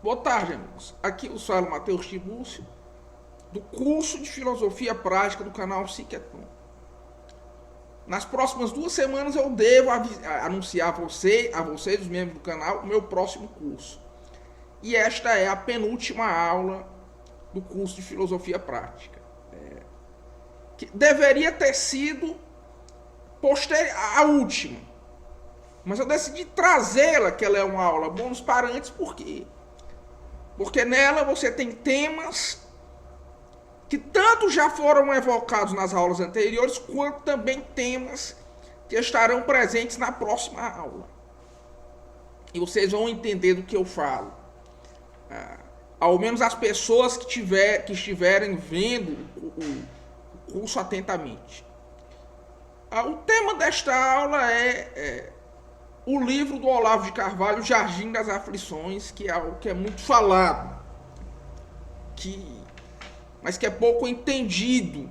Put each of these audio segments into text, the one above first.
Boa tarde, amigos. Aqui o fala Matheus Tibúrcio, do curso de Filosofia Prática do canal Psiqueton. Nas próximas 2 semanas eu devo anunciar a vocês, os membros do canal, o meu próximo curso. E esta é a penúltima aula do curso de Filosofia Prática. Que deveria ter sido a última. Mas eu decidi trazê-la, que ela é uma aula bônus para antes, porque nela você tem temas que tanto já foram evocados nas aulas anteriores, quanto também temas que estarão presentes na próxima aula. E vocês vão entender do que eu falo. Ao menos as pessoas que estiverem vendo o curso atentamente. O tema desta aula é o livro do Olavo de Carvalho, Jardim das Aflições, que é algo que é muito falado, mas que é pouco entendido.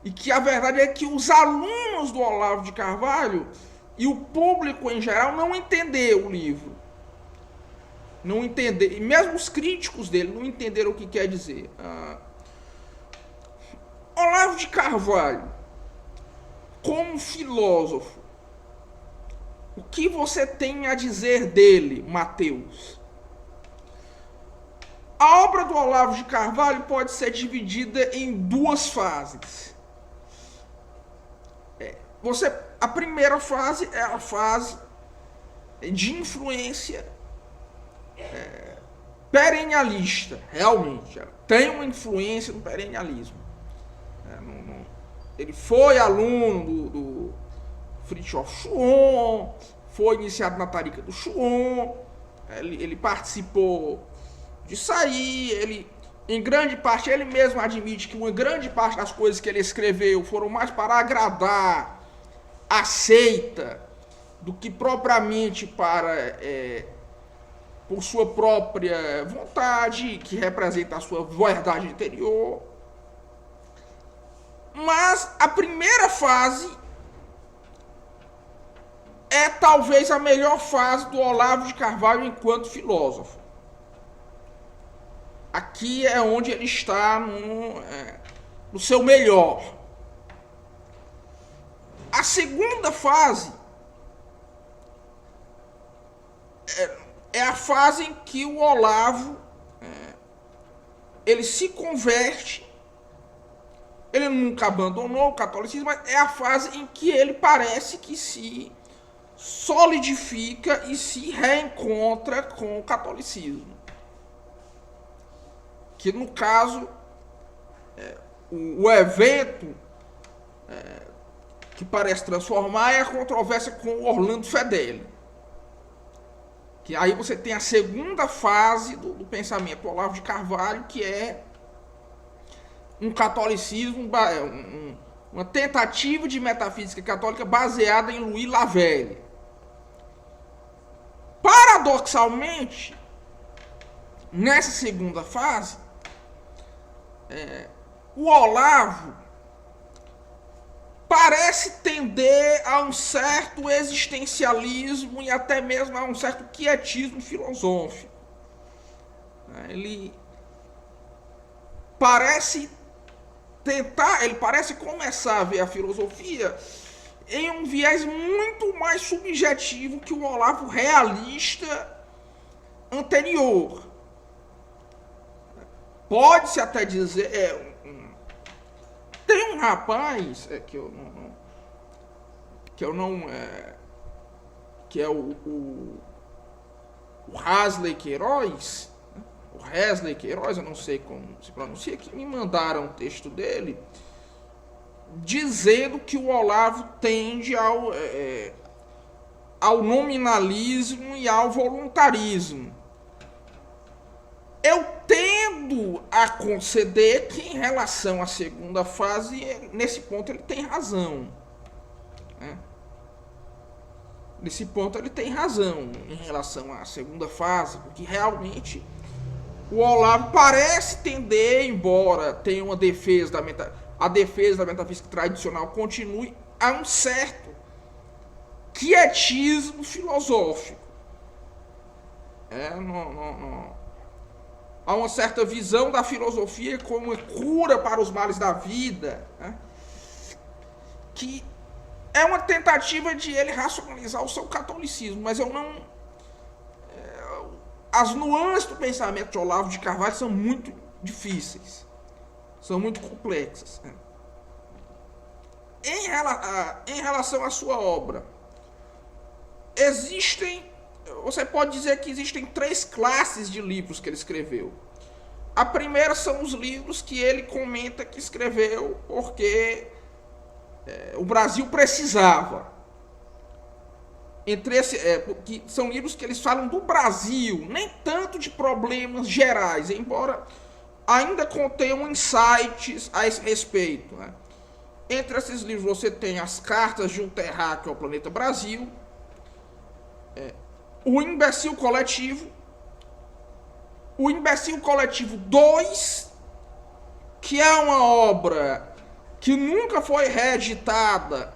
E que a verdade é que os alunos do Olavo de Carvalho e o público em geral não entendeu o livro. Não entenderam, e mesmo os críticos dele não entenderam o que quer dizer. Olavo de Carvalho, como filósofo, o que você tem a dizer dele, Mateus? A obra do Olavo de Carvalho pode ser dividida em duas fases. A primeira fase é a fase de influência perennialista. Realmente, ela tem uma influência no perennialismo. Ele foi aluno do Fritjof Schuon, foi iniciado na Tariqa do Schuon, ele participou disso aí, em grande parte, ele mesmo admite que uma grande parte das coisas que ele escreveu foram mais para agradar a seita do que propriamente por sua própria vontade, que representa a sua verdade interior. Mas a primeira fase é talvez a melhor fase do Olavo de Carvalho enquanto filósofo. Aqui é onde ele está no seu melhor. A segunda fase é a fase em que o Olavo ele se converte. Ele nunca abandonou o catolicismo, mas é a fase em que ele parece que se solidifica e se reencontra com o catolicismo. Que no caso, o evento que parece transformar é a controvérsia com o Orlando Fedeli. Que aí você tem a segunda fase do pensamento do Olavo de Carvalho, que é um catolicismo, uma tentativa de metafísica católica baseada em Louis Lavelle. Paradoxalmente, nessa segunda fase, o Olavo parece tender a um certo existencialismo e até mesmo a um certo quietismo filosófico. Ele parece começar a ver a filosofia em um viés muito mais subjetivo que o Olavo realista anterior. Pode-se até dizer, tem um rapaz que é o Hasley Queiroz, eu não sei como se pronuncia, que me mandaram um texto dele dizendo que o Olavo tende ao nominalismo e ao voluntarismo. Eu tendo a conceder que em relação à segunda fase, nesse ponto ele tem razão. Nesse ponto ele tem razão em relação à segunda fase, porque realmente o Olavo parece tender, embora tenha uma defesa a defesa da metafísica tradicional continue, a um certo quietismo filosófico. Há uma certa visão da filosofia como uma cura para os males da vida, né? Que é uma tentativa de ele racionalizar o seu catolicismo, mas eu não... As nuances do pensamento de Olavo de Carvalho são muito difíceis, são muito complexas, né? Em relação à sua obra, você pode dizer que existem 3 classes de livros que ele escreveu. A primeira são os livros que ele comenta que escreveu porque o Brasil precisava. Que são livros que eles falam do Brasil, nem tanto de problemas gerais, embora ainda contenham insights a esse respeito, né? Entre esses livros você tem As Cartas de um Terráqueo ao Planeta Brasil, O Imbecil Coletivo, O Imbecil Coletivo 2, que é uma obra que nunca foi reeditada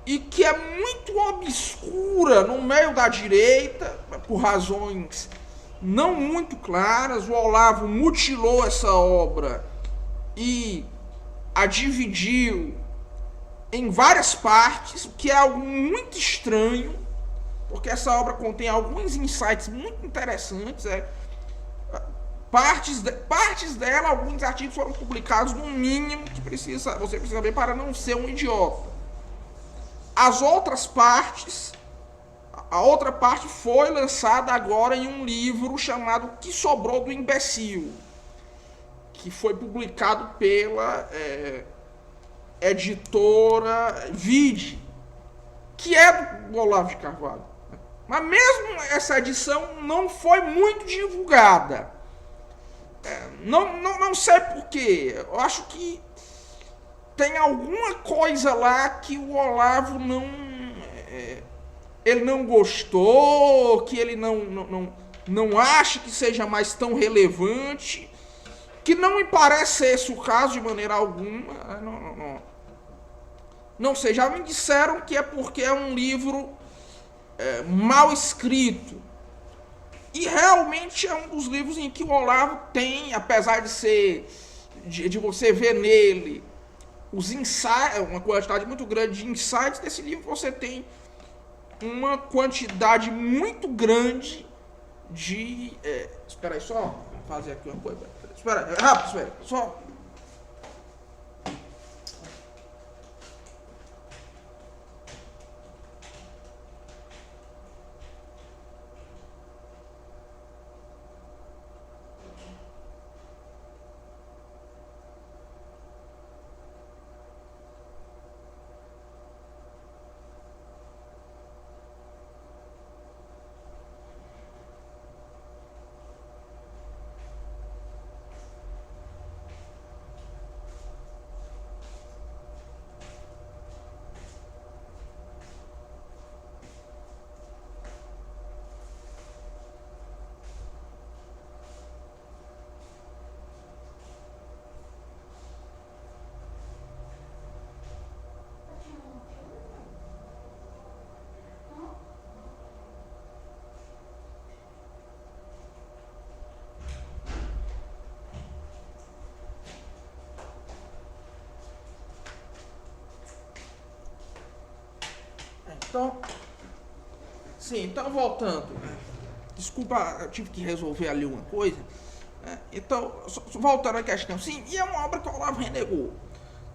e que é muito obscura no meio da direita, por razões não muito claras. O Olavo mutilou essa obra e a dividiu em várias partes, o que é algo muito estranho, porque essa obra contém alguns insights muito interessantes. Partes dela, alguns artigos foram publicados no mínimo que você precisa saber para não ser um idiota. As outras partes, a outra parte foi lançada agora em um livro chamado O que Sobrou do Imbecil, que foi publicado pela editora Vide, que é do Olavo de Carvalho. Mas mesmo essa edição não foi muito divulgada. Não sei porquê. Eu acho que tem alguma coisa lá que o Olavo ele não gostou, que ele não acha que seja mais tão relevante, que não me parece esse o caso de maneira alguma. Não sei, já me disseram que é porque é um livro mal escrito. E realmente é um dos livros em que o Olavo tem, apesar de você ver nele os insights, uma quantidade muito grande de insights, desse livro você tem uma quantidade muito grande de... espera aí, só fazer aqui uma coisa. Espera aí, rápido, espera. Só... Então voltando. Desculpa, eu tive que resolver ali uma coisa. Então, voltando à questão. Sim, e é uma obra que o Olavo renegou.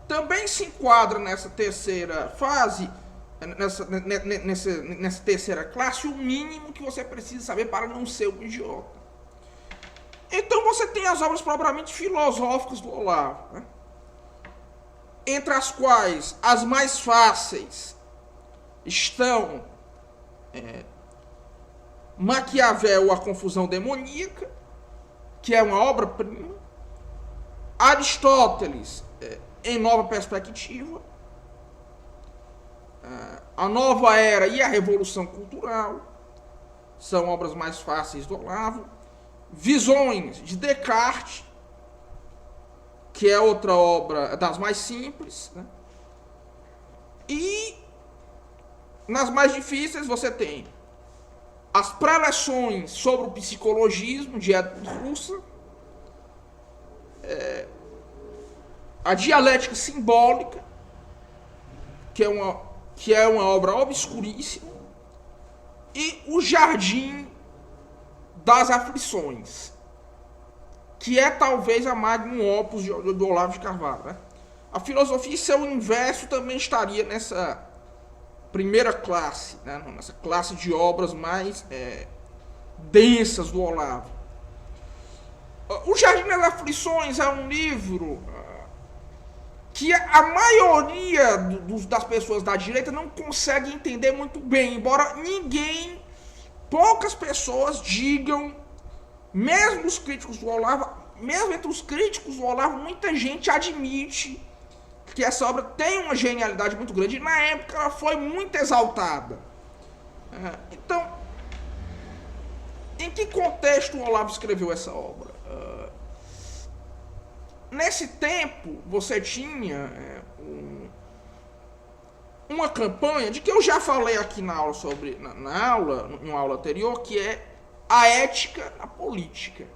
Também se enquadra nessa terceira fase, nessa terceira classe, o mínimo que você precisa saber para não ser um idiota. Então você tem as obras propriamente filosóficas do Olavo, né? Entre as quais as mais fáceis estão Maquiavel, A Confusão Demoníaca, que é uma obra-prima, Aristóteles, Em Nova Perspectiva, A Nova Era e a Revolução Cultural, são obras mais fáceis do Olavo, Visões de Descartes, que é outra obra das mais simples, né? E nas mais difíceis você tem as preleções sobre o psicologismo de Edmund Husserl, a dialética simbólica, que é uma obra obscuríssima, e o Jardim das Aflições, que é talvez a magnum opus do Olavo de Carvalho. Né? A filosofia e seu inverso também estaria nessa primeira classe, né? Nessa classe de obras mais densas do Olavo. O Jardim das Aflições é um livro que a maioria das pessoas da direita não consegue entender muito bem, embora poucas pessoas digam, mesmo os críticos do Olavo, mesmo entre os críticos do Olavo, muita gente admite que essa obra tem uma genialidade muito grande, e na época ela foi muito exaltada. Então, em que contexto o Olavo escreveu essa obra? Nesse tempo, você tinha uma campanha de que eu já falei aqui na aula em uma aula anterior, que é a ética na política.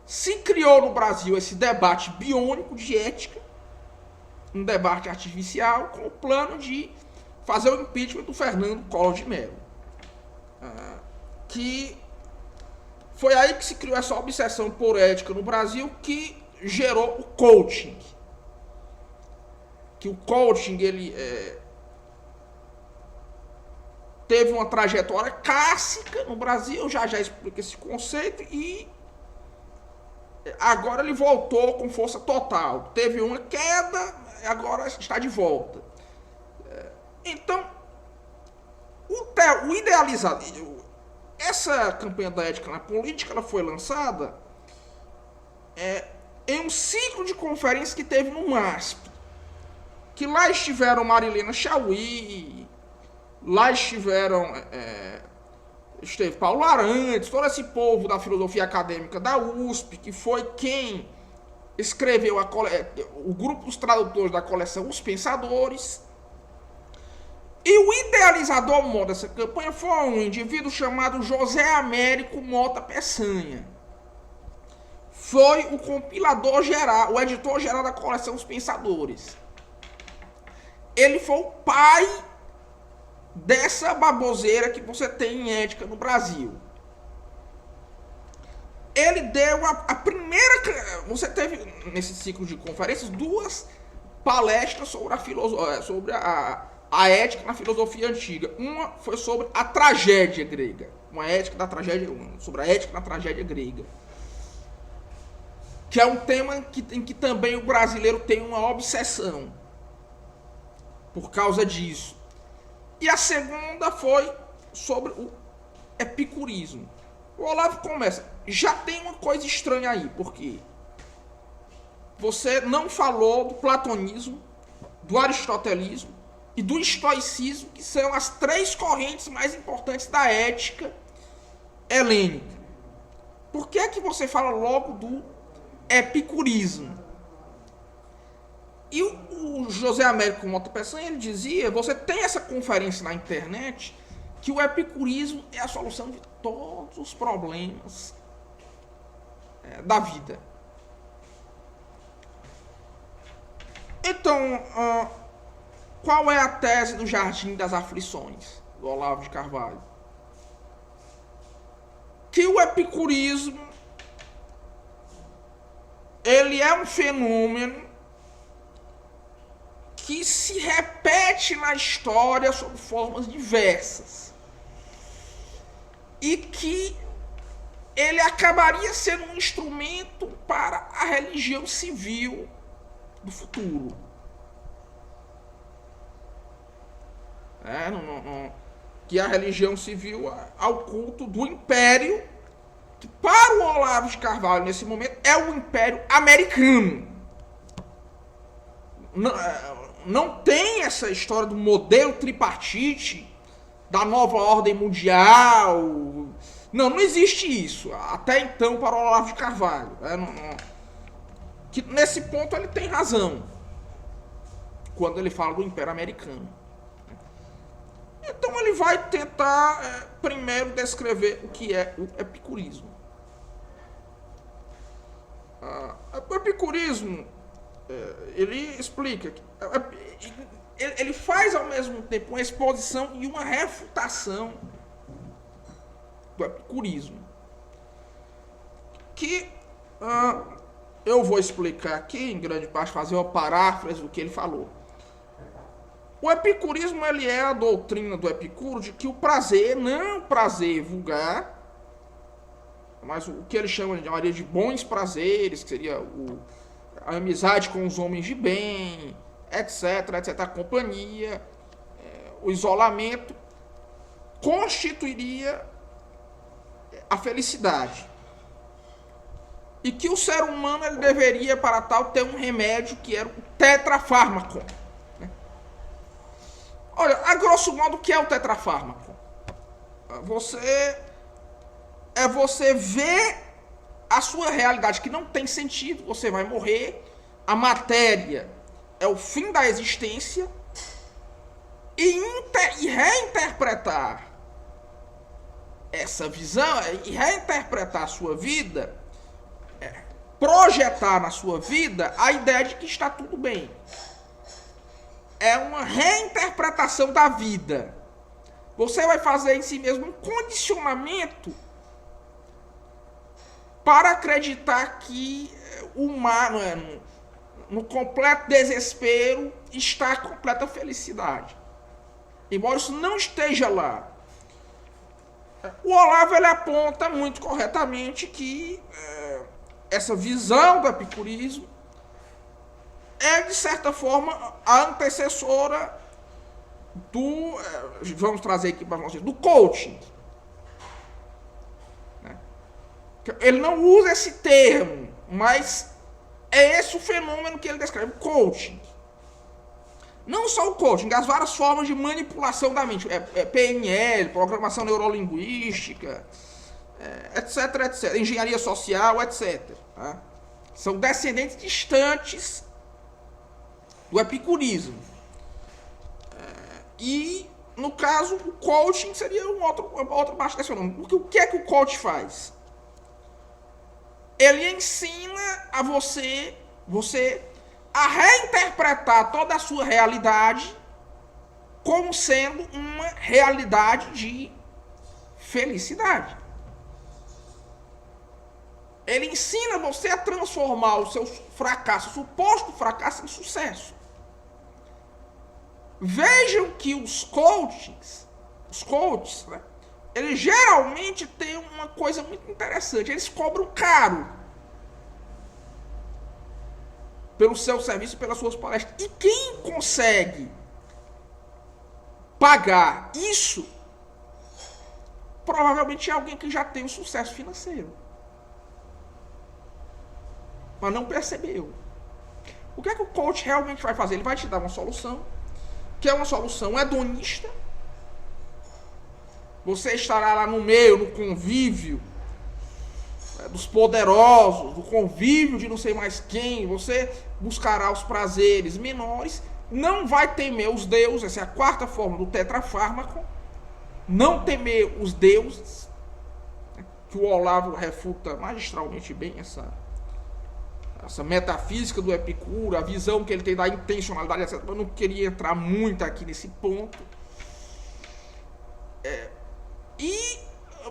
Se criou no Brasil esse debate biônico de ética, um debate artificial, com o plano de fazer o impeachment do Fernando Collor de Mello. Que foi aí que se criou essa obsessão por ética no Brasil, que gerou o coaching. Que o coaching, ele teve uma trajetória clássica no Brasil, já explico esse conceito, e agora ele voltou com força total. Teve uma queda, agora está de volta. Então, o idealizado, essa campanha da ética na política, ela foi lançada em um ciclo de conferências que teve no MASP, que lá estiveram Marilena Chauí, lá esteve Paulo Arantes, todo esse povo da filosofia acadêmica da USP, que foi quem escreveu o grupo dos tradutores da coleção Os Pensadores. E o idealizador maior dessa campanha foi um indivíduo chamado José Américo Mota Peçanha. Foi o compilador geral, o editor geral da coleção Os Pensadores. Ele foi o pai dessa baboseira que você tem em ética no Brasil. Ele deu a primeira... Você teve, nesse ciclo de conferências, 2 palestras sobre a ética na filosofia antiga. Uma foi sobre a tragédia grega. Sobre a ética na tragédia grega. Que é um tema em que também o brasileiro tem uma obsessão por causa disso. E a segunda foi sobre o epicurismo. O Olavo começa, já tem uma coisa estranha aí, porque você não falou do platonismo, do aristotelismo e do estoicismo, que são as 3 correntes mais importantes da ética helênica. Por que é que você fala logo do epicurismo? E o José Américo Mota Peçanha, ele dizia, você tem essa conferência na internet, que o epicurismo é a solução de todos os problemas da vida. Então, qual é a tese do Jardim das Aflições, do Olavo de Carvalho? Que o epicurismo, ele é um fenômeno que se repete na história sob formas diversas. E que ele acabaria sendo um instrumento para a religião civil do futuro. Que a religião civil ao culto do império, que para o Olavo de Carvalho nesse momento é o império americano. Não tem essa história do modelo tripartite, da nova ordem mundial. Não existe isso. Até então, para o Olavo de Carvalho. Que nesse ponto ele tem razão, quando ele fala do Império Americano. Então ele vai tentar primeiro descrever o que é o epicurismo. O epicurismo, ele explica que ele faz ao mesmo tempo uma exposição e uma refutação do epicurismo, que eu vou explicar aqui, em grande parte, fazer uma paráfrase do que ele falou. O epicurismo, ele é a doutrina do Epicuro de que o prazer, não prazer vulgar, mas o que ele chamaria de bons prazeres, que seria a amizade com os homens de bem, etc, etc, a companhia, o isolamento, constituiria a felicidade. E que o ser humano ele deveria, para tal, ter um remédio que era o tetrafármaco. Olha, a grosso modo, o que é o tetrafármaco? Você ver a sua realidade que não tem sentido, você vai morrer, a matéria é o fim da existência, e reinterpretar essa visão, e reinterpretar a sua vida, projetar na sua vida a ideia de que está tudo bem. É uma reinterpretação da vida. Você vai fazer em si mesmo um condicionamento para acreditar que o humano, no completo desespero, está a completa felicidade. Embora isso não esteja lá. O Olavo ele aponta muito corretamente que essa visão do epicurismo é, de certa forma, a antecessora do, vamos trazer aqui para vocês, do coaching. Ele não usa esse termo, mas é esse o fenômeno que ele descreve, o coaching. Não só o coaching, as várias formas de manipulação da mente, PNL, programação neurolinguística, etc, etc, engenharia social, etc. Tá? São descendentes distantes do epicurismo. E, no caso, o coaching seria uma outra parte desse fenômeno. Porque o que é que o coach faz? Ele ensina a você a reinterpretar toda a sua realidade como sendo uma realidade de felicidade. Ele ensina você a transformar o seu fracasso, o suposto fracasso, em sucesso. Vejam que os coaches, né, eles geralmente têm uma coisa muito interessante. Eles cobram caro pelo seu serviço e pelas suas palestras. E quem consegue pagar isso, provavelmente é alguém que já tem um sucesso financeiro, mas não percebeu. O que é que o coach realmente vai fazer? Ele vai te dar uma solução, que é uma solução hedonista. Você estará lá no meio, no convívio dos poderosos, do convívio de não sei mais quem, você buscará os prazeres menores, não vai temer os deuses, essa é a quarta forma do tetrafármaco, não temer os deuses, que o Olavo refuta magistralmente bem essa metafísica do Epicuro, a visão que ele tem da intencionalidade, etc. Eu não queria entrar muito aqui nesse ponto. E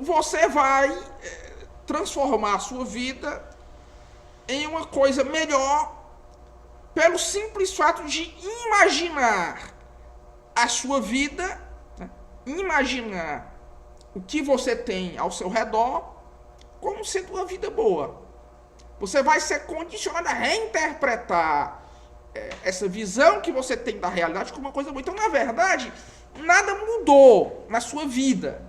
você vai transformar a sua vida em uma coisa melhor pelo simples fato de imaginar a sua vida, né? Imaginar o que você tem ao seu redor como sendo uma vida boa. Você vai ser condicionado a reinterpretar essa visão que você tem da realidade como uma coisa boa. Então, na verdade, nada mudou na sua vida.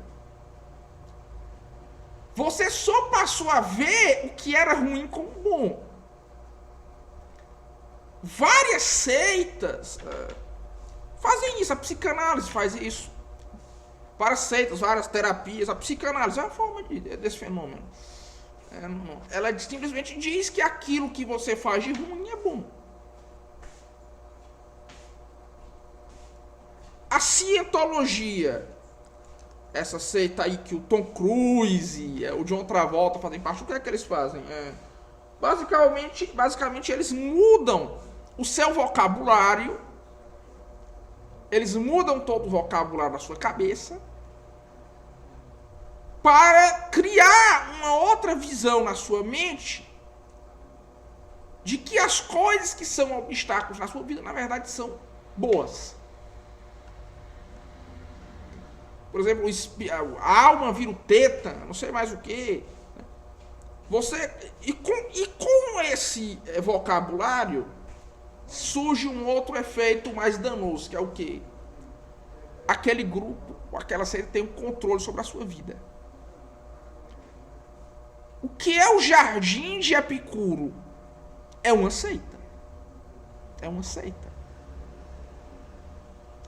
Você só passou a ver o que era ruim como bom. Várias seitas fazem isso, a psicanálise faz isso. Várias seitas, várias terapias, a psicanálise é uma forma desse fenômeno. Ela simplesmente diz que aquilo que você faz de ruim é bom. A cientologia, essa seita aí que o Tom Cruise, o John Travolta fazem parte, o que é que eles fazem? Basicamente eles mudam o seu vocabulário, eles mudam todo o vocabulário da sua cabeça para criar uma outra visão na sua mente de que as coisas que são obstáculos na sua vida, na verdade, são boas. Por exemplo, a alma vira o teta, não sei mais o que. Com esse vocabulário surge um outro efeito mais danoso, que é o quê? Aquele grupo, ou aquela seita tem um controle sobre a sua vida. O que é o Jardim de Epicuro? É uma seita. É uma seita.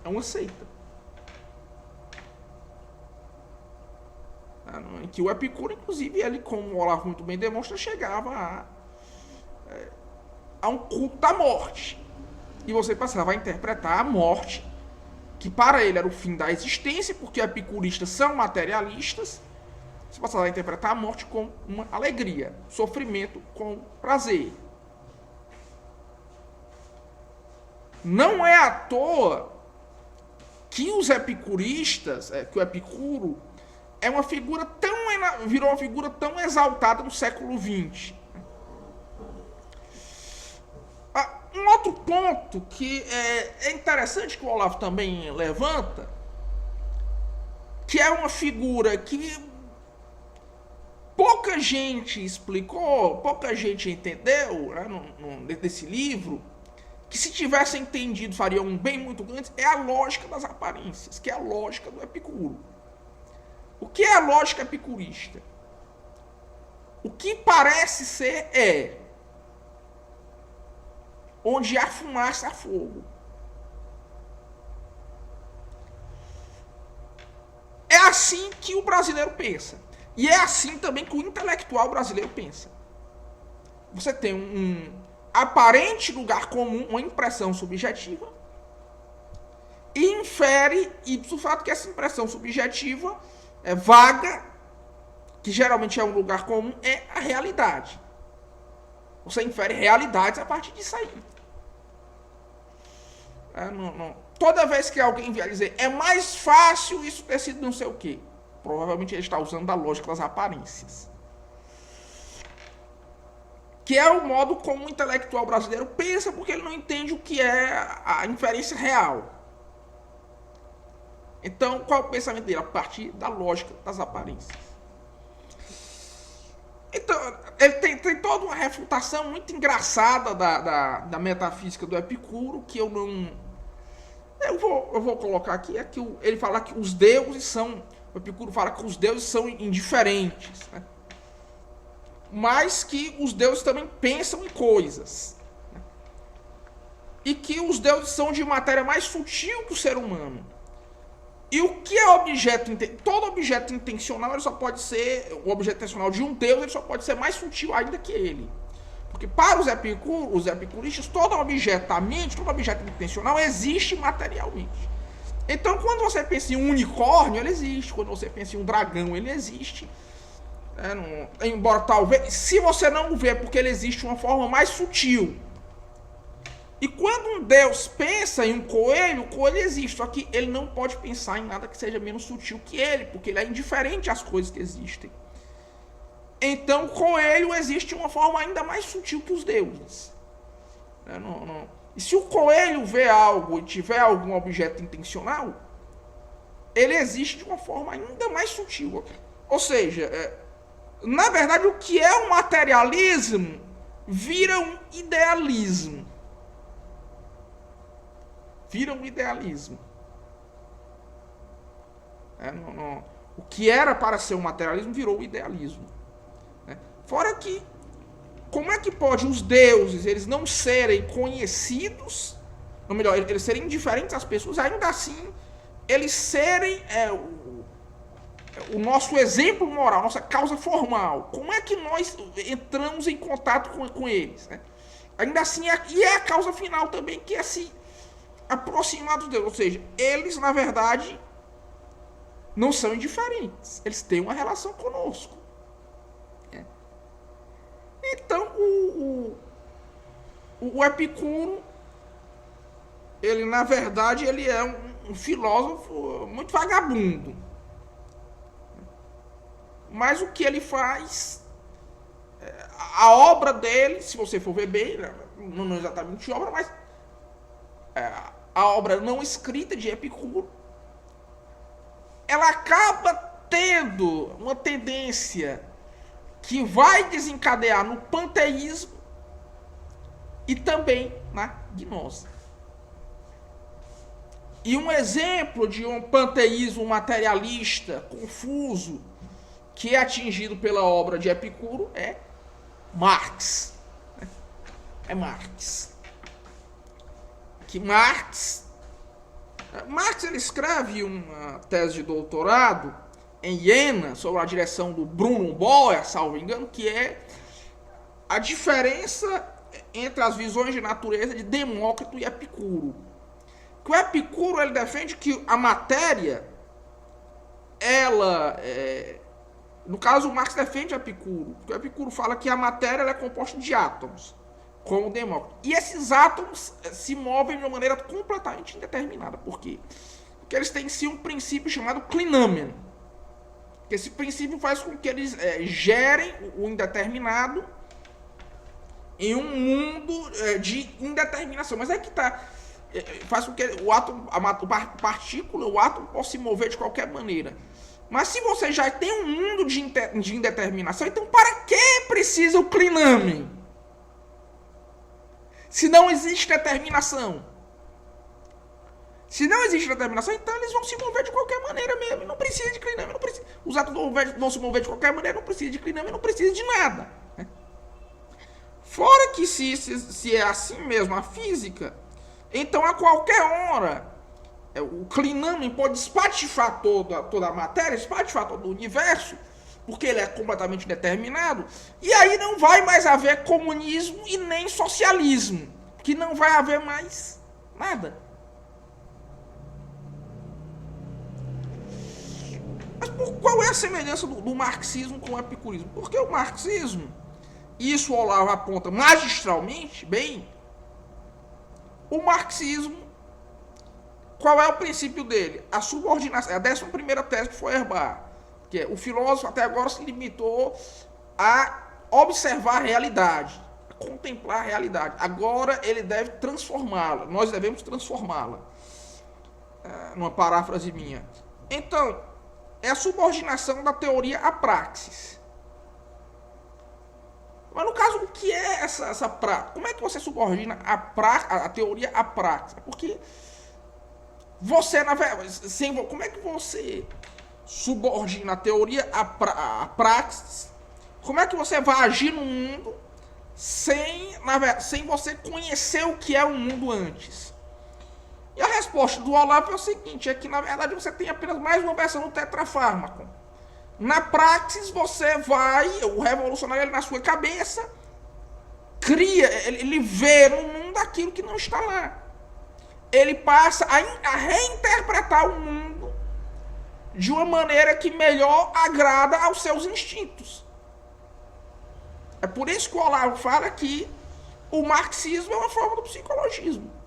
É uma seita. Em que o Epicuro, inclusive, ele, como o Olavo muito bem demonstra, chegava a um culto da morte. E você passava a interpretar a morte, que para ele era o fim da existência, porque epicuristas são materialistas. Você passava a interpretar a morte com uma alegria, sofrimento com prazer. Não é à toa que os epicuristas, que o Epicuro é uma figura virou uma figura tão exaltada no século XX. Um outro ponto que é interessante que o Olavo também levanta, que é uma figura que pouca gente explicou, pouca gente entendeu, né, desse livro, que se tivesse entendido faria um bem muito grande, é a lógica das aparências, que é a lógica do Epicuro. O que é a lógica epicurista? O que parece ser onde há fumaça, há fogo. É assim que o brasileiro pensa. E é assim também que o intelectual brasileiro pensa. Você tem um aparente lugar comum, uma impressão subjetiva, e infere ipso fato que essa impressão subjetiva é vaga, que geralmente é um lugar comum, é a realidade. Você infere realidades a partir disso aí. Toda vez que alguém vier dizer é mais fácil isso ter sido não sei o quê, provavelmente ele está usando da lógica das aparências. Que é o modo como o intelectual brasileiro pensa, porque ele não entende o que é a inferência real. Então, qual é o pensamento dele? A partir da lógica das aparências. Então, ele tem toda uma refutação muito engraçada da metafísica do Epicuro, que eu não... Eu vou colocar aqui, é que ele fala que os deuses são... O Epicuro fala que os deuses são indiferentes, né? Mas que os deuses também pensam em coisas, né? E que os deuses são de matéria mais sutil que o ser humano. E o que é objeto... Todo objeto intencional, ele só pode ser... O objeto intencional de um deus, ele só pode ser mais sutil ainda que ele. Porque para os epicuristas, todo objeto da mente, todo objeto intencional existe materialmente. Então, quando você pensa em um unicórnio, ele existe. Quando você pensa em um dragão, ele existe. Embora talvez... Se você não o vê, porque ele existe de uma forma mais sutil. E quando um Deus pensa em um coelho, o coelho existe. Só que ele não pode pensar em nada que seja menos sutil que ele, porque ele é indiferente às coisas que existem. Então o coelho existe de uma forma ainda mais sutil que os deuses. E se o coelho vê algo e tiver algum objeto intencional, ele existe de uma forma ainda mais sutil. Ou seja, na verdade o que é um materialismo vira um idealismo. Vira um idealismo. O que era para ser um materialismo virou um idealismo. Fora que, como é que pode os deuses, eles não serem conhecidos, ou melhor, eles serem indiferentes às pessoas, ainda assim, eles serem o nosso exemplo moral, nossa causa formal. Como é que nós entramos em contato com eles? Né? Ainda assim, e é a causa final também, que é aproximados de Deus. Ou seja, eles, na verdade, não são indiferentes. Eles têm uma relação conosco. Então, o Epicuro, ele, na verdade, ele é um filósofo muito vagabundo. Mas o que ele faz, a obra dele, se você for ver bem, não exatamente obra, mas a obra não escrita de Epicuro, ela acaba tendo uma tendência que vai desencadear no panteísmo e também na gnose. E um exemplo de um panteísmo materialista, confuso, que é atingido pela obra de Epicuro é Marx. É Marx. Que Marx ele escreve uma tese de doutorado em Iena, sob a direção do Bruno Boer, salvo engano, que é a diferença entre as visões de natureza de Demócrito e Epicuro. Que o Epicuro, ele defende que a matéria, ela no caso, o Marx defende Epicuro, porque o Epicuro fala que a matéria ela é composta de átomos, como o Demócrito. E esses átomos se movem de uma maneira completamente indeterminada. Por quê? Porque eles têm em si um princípio chamado Klinamen. Esse princípio faz com que eles gerem o indeterminado em um mundo de indeterminação. Mas é que está. Faz com que o átomo, a partícula, o átomo possa se mover de qualquer maneira. Mas se você já tem um mundo de indeterminação, então para que precisa o Klinamen? Se não existe determinação. Se não existe determinação, então eles vão se mover de qualquer maneira mesmo. Não precisa de Klinamen, não precisa. Os átomos vão se mover de qualquer maneira, não precisa de Klinamen, não precisa de nada. Fora que se é assim mesmo a física, então a qualquer hora o Klinamen pode espatifar toda a matéria, espatifar todo o universo, porque ele é completamente determinado, e aí não vai mais haver comunismo e nem socialismo, que não vai haver mais nada. Mas qual é a semelhança do marxismo com o epicurismo? Porque o marxismo, e isso o Olavo aponta magistralmente, bem, o marxismo, qual é o princípio dele? A subordinação, a 11ª tese de Feuerbach, que é o filósofo até agora se limitou a observar a realidade, a contemplar a realidade. Agora ele deve transformá-la, nós devemos transformá-la. Numa paráfrase minha. Então, é a subordinação da teoria à praxis. Mas no caso, o que é essa prática? Como é que você subordina a teoria à prática? Porque você, como é que você subordina a teoria à praxis? Como é que você vai agir no mundo sem você conhecer o que é o mundo antes? E a resposta do Olavo é o seguinte, é que na verdade você tem apenas mais uma versão do tetrafármaco. Na praxis você vai, o revolucionário ele, na sua cabeça, cria, ele vê no mundo aquilo que não está lá. Ele passa a reinterpretar o mundo de uma maneira que melhor agrada aos seus instintos. É por isso que o Olavo fala que o marxismo é uma forma do psicologismo.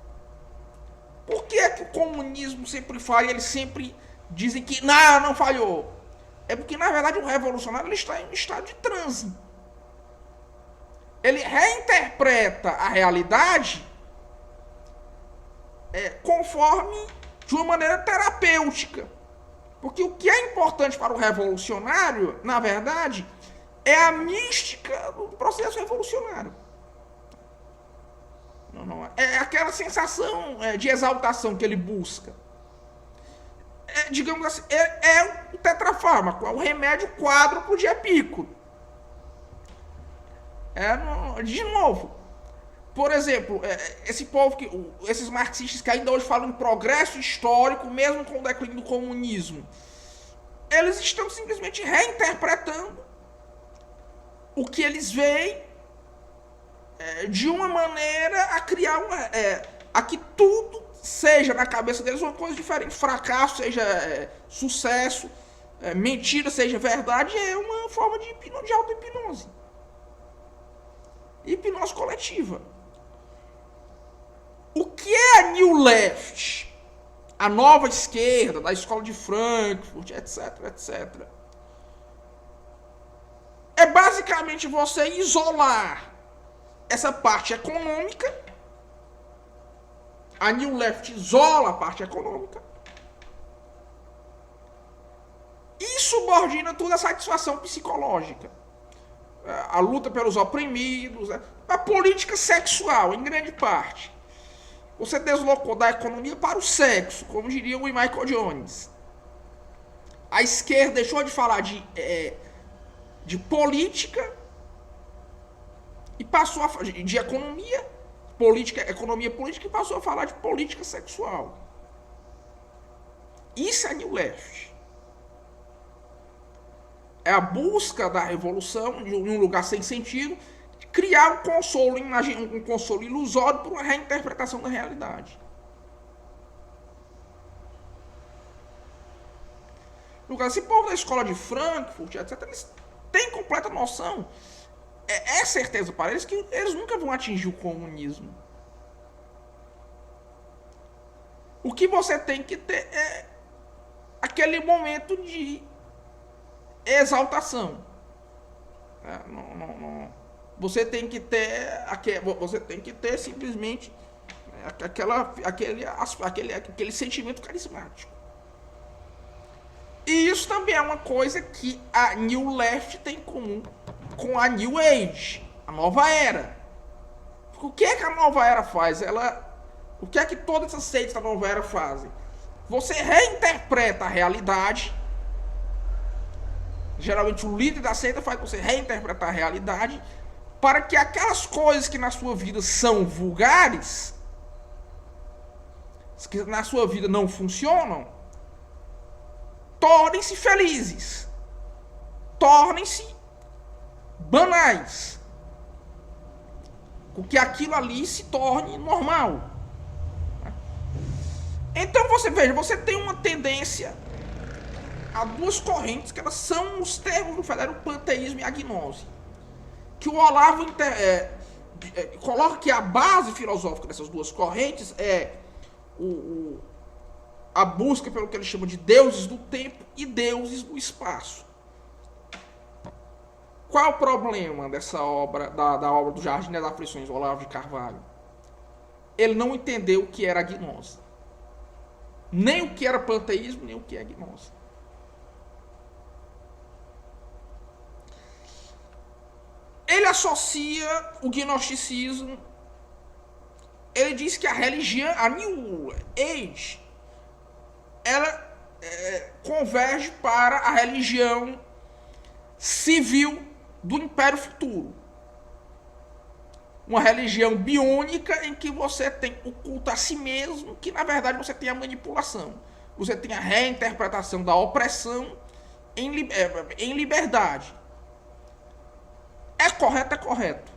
Por que é que o comunismo sempre falha? Eles sempre dizem que não falhou. É porque, na verdade, o revolucionário ele está em um estado de transe. Ele reinterpreta a realidade conforme de uma maneira terapêutica. Porque o que é importante para o revolucionário, na verdade, é a mística do processo revolucionário. É aquela sensação de exaltação que ele busca. Digamos assim, é o tetrafármaco, é o remédio quádruplo de Epicuro. De novo, por exemplo, esse povo, esses marxistas que ainda hoje falam em progresso histórico, mesmo com o declínio do comunismo, eles estão simplesmente reinterpretando o que eles veem de uma maneira a criar a que tudo seja na cabeça deles uma coisa diferente. Fracasso seja sucesso, mentira seja verdade, é uma forma de auto-hipnose. Hipnose coletiva. O que é a New Left? A nova esquerda, da escola de Frankfurt, etc, etc. É basicamente você isolar essa parte econômica. A New Left isola a parte econômica e subordina tudo à satisfação psicológica. A luta pelos oprimidos, a política sexual, em grande parte. Você deslocou da economia para o sexo, como diria o Michael Jones. A esquerda deixou de falar de política e passou a falar de economia política e passou a falar de política sexual. Isso é New Left. É a busca da revolução de um lugar sem sentido, criar um consolo ilusório por uma reinterpretação da realidade. Esse povo da escola de Frankfurt, etc., eles têm completa noção. É certeza para eles que eles nunca vão atingir o comunismo. O que você tem que ter é aquele momento de exaltação. Você tem que ter simplesmente aquele sentimento carismático. E isso também é uma coisa que a New Left tem em comum com a New Age, a nova era. O que é que a nova era faz? O que é que todas essas seitas da nova era fazem? Você reinterpreta a realidade. Geralmente o líder da seita faz você reinterpretar a realidade para que aquelas coisas que na sua vida são vulgares, que na sua vida não funcionam, tornem-se felizes, tornem-se banais, porque aquilo ali se torne normal. Então você tem uma tendência a duas correntes que elas são os termos do Federo, o panteísmo e a gnose, que o Olavo coloca que a base filosófica dessas duas correntes é a busca pelo que ele chama de deuses do tempo e deuses do espaço. Qual o problema dessa obra, da obra do Jardim das Aflições, do Olavo de Carvalho? Ele não entendeu o que era a gnose. Nem o que era panteísmo, nem o que é gnose. Ele associa o gnosticismo. Ele diz que a religião, a New Age, ela converge para a religião civil do Império Futuro. Uma religião biônica em que você tem o culto a si mesmo, que na verdade você tem a manipulação. Você tem a reinterpretação da opressão em liberdade. É correto.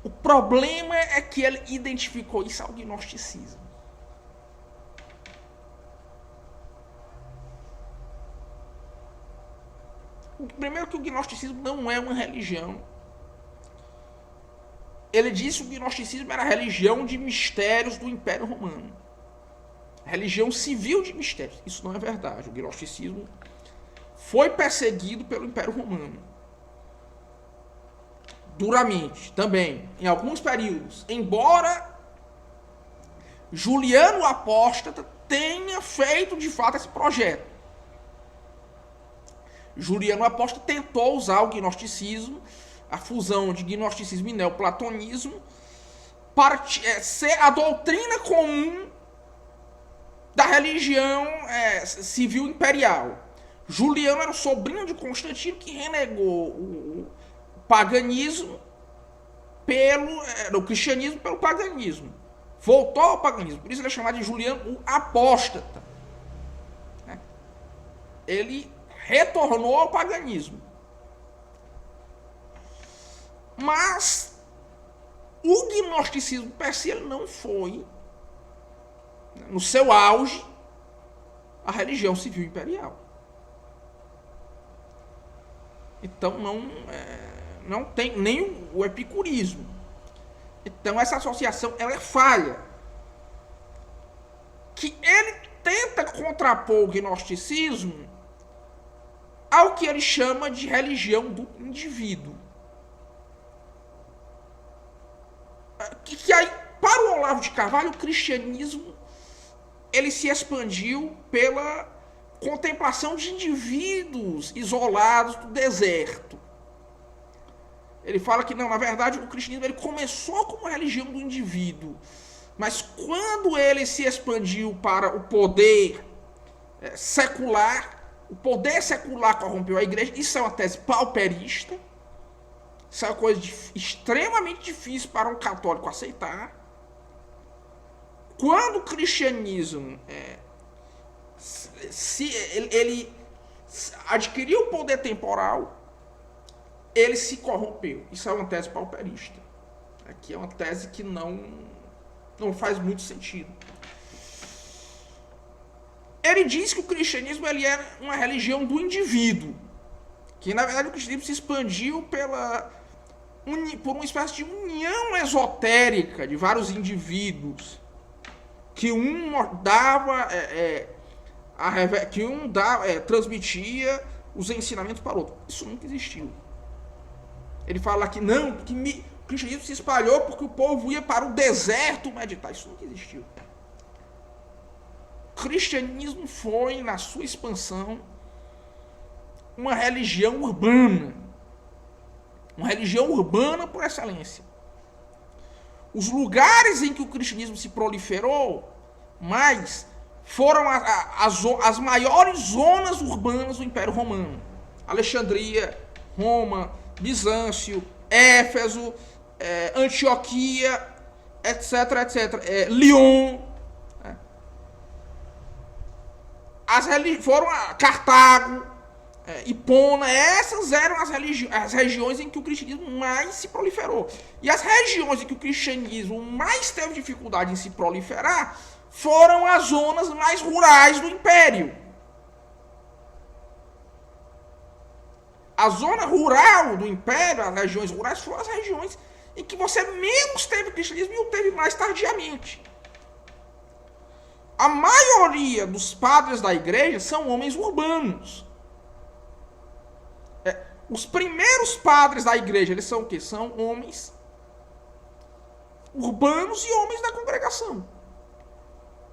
O problema é que ele identificou isso ao gnosticismo. Primeiro que o gnosticismo não é uma religião. Ele disse que o gnosticismo era a religião de mistérios do Império Romano. Religião civil de mistérios. Isso não é verdade. O gnosticismo foi perseguido pelo Império Romano. Duramente, também, em alguns períodos. Embora Juliano Apóstata tenha feito, de fato, esse projeto. Juliano Apóstata tentou usar o gnosticismo, a fusão de gnosticismo e neoplatonismo, para ser a doutrina comum da religião civil imperial. Juliano era o sobrinho de Constantino, que renegou o paganismo o cristianismo pelo paganismo. Voltou ao paganismo. Por isso ele é chamado de Juliano o Apóstata. Ele retornou ao paganismo. Mas o gnosticismo per si ele não foi no seu auge, a religião civil imperial. Então não tem nem o epicurismo. Então essa associação ela é falha. Que ele tenta contrapor o gnosticismo ao que ele chama de religião do indivíduo. Que aí, para o Olavo de Carvalho, o cristianismo ele se expandiu pela contemplação de indivíduos isolados do deserto. Ele fala que não, na verdade, o cristianismo ele começou como uma religião do indivíduo, mas quando ele se expandiu para o poder secular, o poder secular corrompeu a igreja. Isso é uma tese pauperista. Isso é uma coisa extremamente difícil para um católico aceitar. Quando o cristianismo ele adquiriu o poder temporal, ele se corrompeu. Isso é uma tese pauperista. Aqui é uma tese que não faz muito sentido. Ele diz que o cristianismo ele era uma religião do indivíduo. Que, na verdade, o cristianismo se expandiu por uma espécie de união esotérica de vários indivíduos. Que um transmitia os ensinamentos para o outro. Isso nunca existiu. Ele fala que não, o cristianismo se espalhou porque o povo ia para o deserto meditar. Isso nunca existiu. O cristianismo foi, na sua expansão, uma religião urbana. Uma religião urbana por excelência. Os lugares em que o cristianismo se proliferou mais foram as maiores zonas urbanas do Império Romano. Alexandria, Roma, Bizâncio, Éfeso, Antioquia, etc. Lyon. Foram a Cartago, Hipona. Essas eram as regiões em que o cristianismo mais se proliferou. E as regiões em que o cristianismo mais teve dificuldade em se proliferar foram as zonas mais rurais do Império. A zona rural do Império, as regiões rurais, foram as regiões em que você menos teve cristianismo e o teve mais tardiamente. A maioria dos padres da igreja são homens urbanos. Os primeiros padres da igreja, eles são o quê? São homens urbanos e homens da congregação.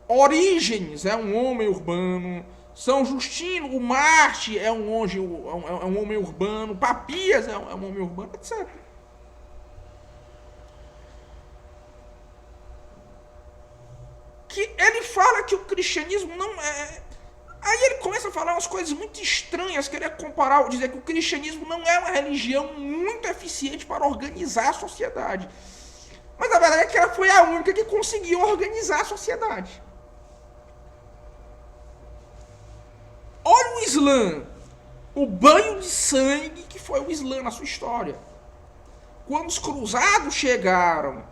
Orígenes é um homem urbano. São Justino, o Marte, é um homem urbano. Papias é um homem urbano, etc. Que ele fala que o cristianismo não é... Aí ele começa a falar umas coisas muito estranhas, querer comparar, dizer que o cristianismo não é uma religião muito eficiente para organizar a sociedade. Mas a verdade é que ela foi a única que conseguiu organizar a sociedade. Olha o Islã, o banho de sangue que foi o Islã na sua história. Quando os cruzados chegaram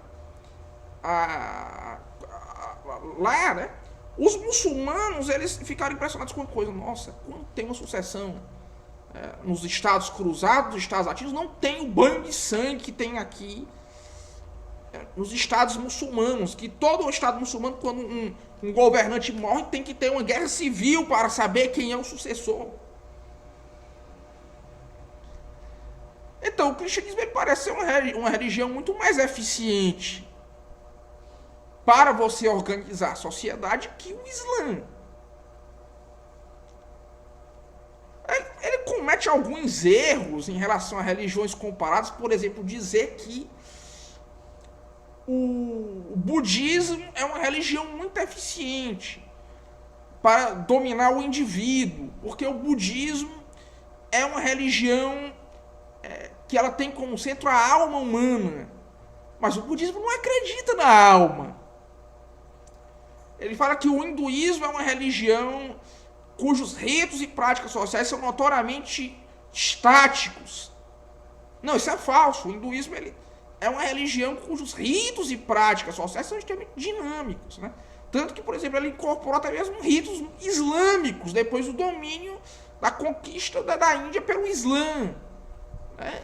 lá, né? Os muçulmanos, eles ficaram impressionados com uma coisa. Nossa, quando tem uma sucessão nos estados cruzados, nos estados latinos, não tem o banho de sangue que tem aqui nos estados muçulmanos. Que todo o estado muçulmano, quando um governante morre, tem que ter uma guerra civil para saber quem é o sucessor. Então, o cristianismo ele parece ser uma religião muito mais eficiente para você organizar a sociedade que o Islã. Ele comete alguns erros em relação a religiões comparadas, por exemplo, dizer que o budismo é uma religião muito eficiente para dominar o indivíduo, porque o budismo é uma religião que ela tem como centro a alma humana, mas o budismo não acredita na alma. Ele fala que o hinduísmo é uma religião cujos ritos e práticas sociais são notoriamente estáticos. Não, isso é falso. O hinduísmo ele é uma religião cujos ritos e práticas sociais são extremamente dinâmicos, né? Tanto que, por exemplo, ele incorporou até mesmo ritos islâmicos depois do domínio da conquista da Índia pelo Islã. Né?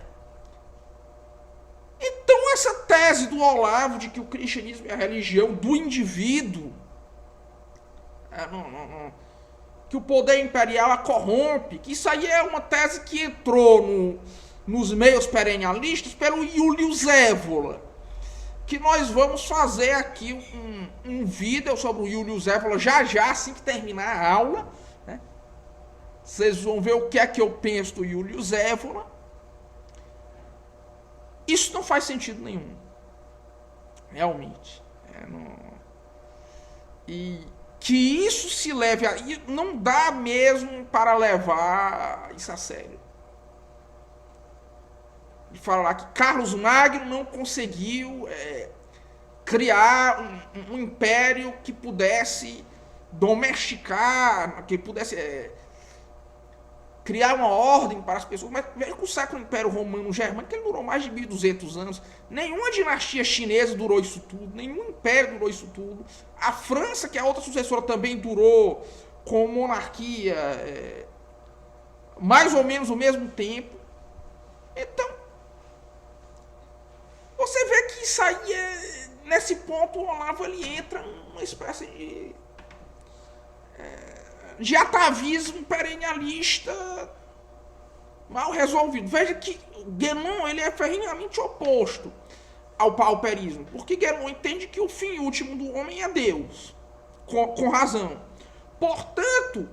Então, essa tese do Olavo de que o cristianismo é a religião do indivíduo, que o poder imperial a corrompe, que isso aí é uma tese que entrou nos meios perennialistas pelo Julius Evola, que nós vamos fazer aqui um vídeo sobre o Julius Evola já assim que terminar a aula. Né? Vocês vão ver o que é que eu penso do Julius Evola. Isso não faz sentido nenhum. Realmente. E que isso se leve a... Não dá mesmo para levar isso a sério. De falar que Carlos Magno não conseguiu criar um império que pudesse domesticar, que pudesse criar uma ordem para as pessoas. Mas veja que o Sacro Império Romano Germânico ele durou mais de 1.200 anos. Nenhuma dinastia chinesa durou isso tudo. Nenhum império durou isso tudo. A França, que é a outra sucessora, também durou com monarquia mais ou menos o mesmo tempo. Então, você vê que isso aí nesse ponto o Olavo ele entra numa espécie de atavismo perennialista mal resolvido. Veja que Guénon ele é ferrenhamente oposto ao pauperismo, porque Guénon entende que o fim último do homem é Deus, com razão. Portanto,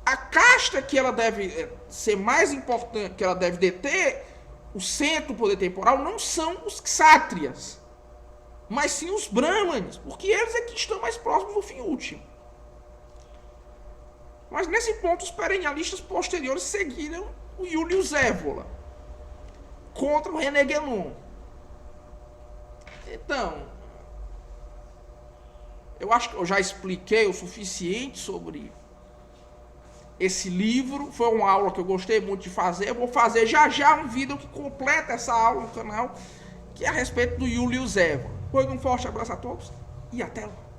a casta que ela deve ser mais importante, que ela deve deter, o centro do poder temporal, não são os kshatriyas, mas sim os brahmanes, porque eles é que estão mais próximos do fim último. Mas nesse ponto os perennialistas posteriores seguiram o Julius Evola contra o René Guénon. Então, eu acho que eu já expliquei o suficiente sobre esse livro. Foi uma aula que eu gostei muito de fazer. Eu vou fazer já um vídeo que completa essa aula no canal, que é a respeito do Julius Evola. Pois um forte abraço a todos e até lá.